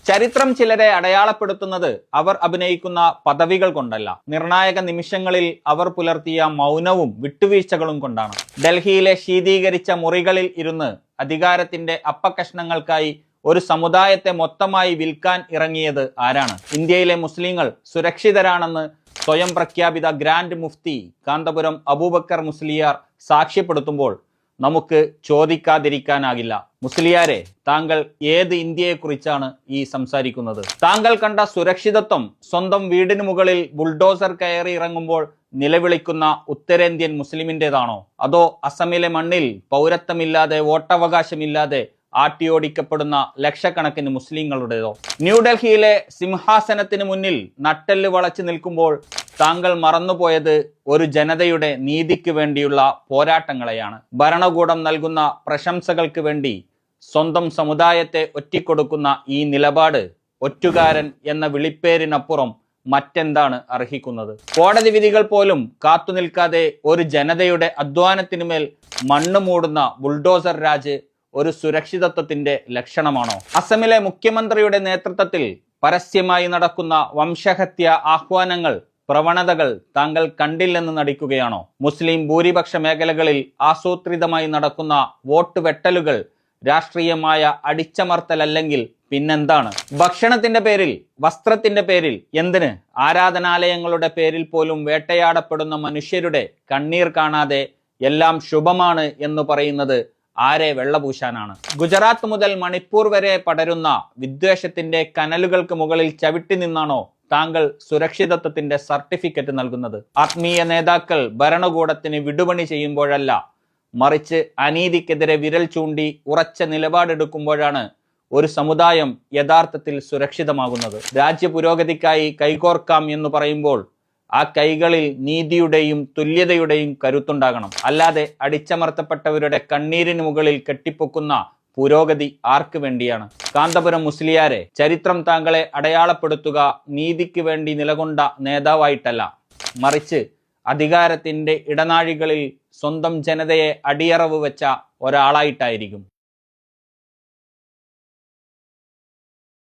ചരിത്രം ചിലരെ അടയാളപ്പെടുത്തുന്നത് അവർ അഭിനയിക്കുന്ന പദവികൾ കൊണ്ടല്ല, നിർണായക നിമിഷങ്ങളിൽ അവർ പുലർത്തിയ മൗനവും വിട്ടുവീഴ്ചകളും കൊണ്ടാണ്. ഡൽഹിയിലെ ശീതീകരിച്ച മുറികളിൽ ഇരുന്ന് അധികാരത്തിന്റെ അപ്പക്കഷ്ണങ്ങൾക്കായി ഒരു സമുദായത്തെ മൊത്തമായി വിൽക്കാൻ ഇറങ്ങിയത് ആരാണ്? ഇന്ത്യയിലെ മുസ്ലിങ്ങൾ സുരക്ഷിതരാണെന്ന് സ്വയം പ്രഖ്യാപിത ഗ്രാൻഡ് മുഫ്തി കാന്തപുരം അബൂബക്കർ മുസ്ലിയാർ സാക്ഷ്യപ്പെടുത്തുമ്പോൾ നമുക്ക് ചോദിക്കാതിരിക്കാനാകില്ല, മുസ്ലിയാരെ, താങ്കൾ ഏത് ഇന്ത്യയെക്കുറിച്ചാണ് ഈ സംസാരിക്കുന്നത്? താങ്കൾ കണ്ട സുരക്ഷിതത്വം സ്വന്തം വീടിന് മുകളിൽ ബുൾഡോസർ കയറി ഇറങ്ങുമ്പോൾ നിലവിളിക്കുന്ന ഉത്തരേന്ത്യൻ മുസ്ലിമിൻ്റെതാണോ? അതോ അസമിലെ മണ്ണിൽ പൗരത്വമില്ലാതെ വോട്ടവകാശമില്ലാതെ ആട്ടിയോടിക്കപ്പെടുന്ന ലക്ഷക്കണക്കിന് മുസ്ലിങ്ങളുടേതോ? ന്യൂഡൽഹിയിലെ സിംഹാസനത്തിന് മുന്നിൽ നട്ടെല്ല് വളച്ചു നിൽക്കുമ്പോൾ താങ്കൾ മറന്നുപോയത് ഒരു ജനതയുടെ നീതിക്ക് വേണ്ടിയുള്ള പോരാട്ടങ്ങളെയാണ്. ഭരണകൂടം നൽകുന്ന പ്രശംസകൾക്ക് വേണ്ടി സ്വന്തം സമുദായത്തെ ഒറ്റിക്കൊടുക്കുന്ന ഈ നിലപാട് ഒറ്റുകാരൻ എന്ന വിളിപ്പേരിനപ്പുറം മറ്റെന്താണ് അർഹിക്കുന്നത്? കോടതി വിധികൾ പോലും കാത്തുനിൽക്കാതെ ഒരു ജനതയുടെ അധ്വാനത്തിനുമേൽ മണ്ണ് മൂടുന്ന ബുൾഡോസർ രാജ് ഒരു സുരക്ഷിതത്വത്തിന്റെ ലക്ഷണമാണോ? അസമിലെ മുഖ്യമന്ത്രിയുടെ നേതൃത്വത്തിൽ പരസ്യമായി നടക്കുന്ന വംശഹത്യ ആഹ്വാനങ്ങൾ, പ്രവണതകൾ താങ്കൾ കണ്ടില്ലെന്ന് നടിക്കുകയാണോ? മുസ്ലിം ഭൂരിപക്ഷ മേഖലകളിൽ ആസൂത്രിതമായി നടക്കുന്ന വോട്ട് വെട്ടലുകൾ രാഷ്ട്രീയമായ അടിച്ചമർത്തലല്ലെങ്കിൽ പിന്നെന്താണ്? ഭക്ഷണത്തിന്റെ പേരിൽ, വസ്ത്രത്തിന്റെ പേരിൽ, എന്തിന് ആരാധനാലയങ്ങളുടെ പേരിൽ പോലും വേട്ടയാടപ്പെടുന്ന മനുഷ്യരുടെ കണ്ണീർ കാണാതെ എല്ലാം ശുഭമാണ് എന്ന് പറയുന്നത് ആരെ വെള്ളപൂശാനാണ്? ഗുജറാത്ത് മുതൽ മണിപ്പൂർ വരെ പടരുന്ന വിദ്വേഷത്തിന്റെ കനലുകൾക്ക് മുകളിൽ ചവിട്ടി നിന്നാണോ താങ്കൾ സുരക്ഷിതത്വത്തിന്റെ സർട്ടിഫിക്കറ്റ് നൽകുന്നത്? ആത്മീയ നേതാക്കൾ ഭരണകൂടത്തിന് വിടുപണി ചെയ്യുമ്പോഴല്ല, മറിച്ച് അനീതിക്കെതിരെ വിരൽ ചൂണ്ടി ഉറച്ച നിലപാടെടുക്കുമ്പോഴാണ് ഒരു സമുദായം യഥാർത്ഥത്തിൽ സുരക്ഷിതമാകുന്നത്. രാജ്യ പുരോഗതിക്കായി കൈകോർക്കാം എന്ന് പറയുമ്പോൾ ആ കൈകളിൽ നീതിയുടെയും തുല്യതയുടെയും കരുത്തുണ്ടാകണം. അല്ലാതെ അടിച്ചമർത്തപ്പെട്ടവരുടെ കണ്ണീരിന് മുകളിൽ കെട്ടിപ്പൊക്കുന്ന പുരോഗതി ആർക്ക് വേണ്ടിയാണ്? കാന്തപുരം മുസ്ലിയാരെ, ചരിത്രം താങ്കളെ അടയാളപ്പെടുത്തുക നീതിക്ക് വേണ്ടി നിലകൊണ്ട നേതാവായിട്ടല്ല, മറിച്ച് അധികാരത്തിന്റെ ഇടനാഴികളിൽ സ്വന്തം ജനതയെ അടിയറവ് വെച്ച ഒരാളായിട്ടായിരിക്കും.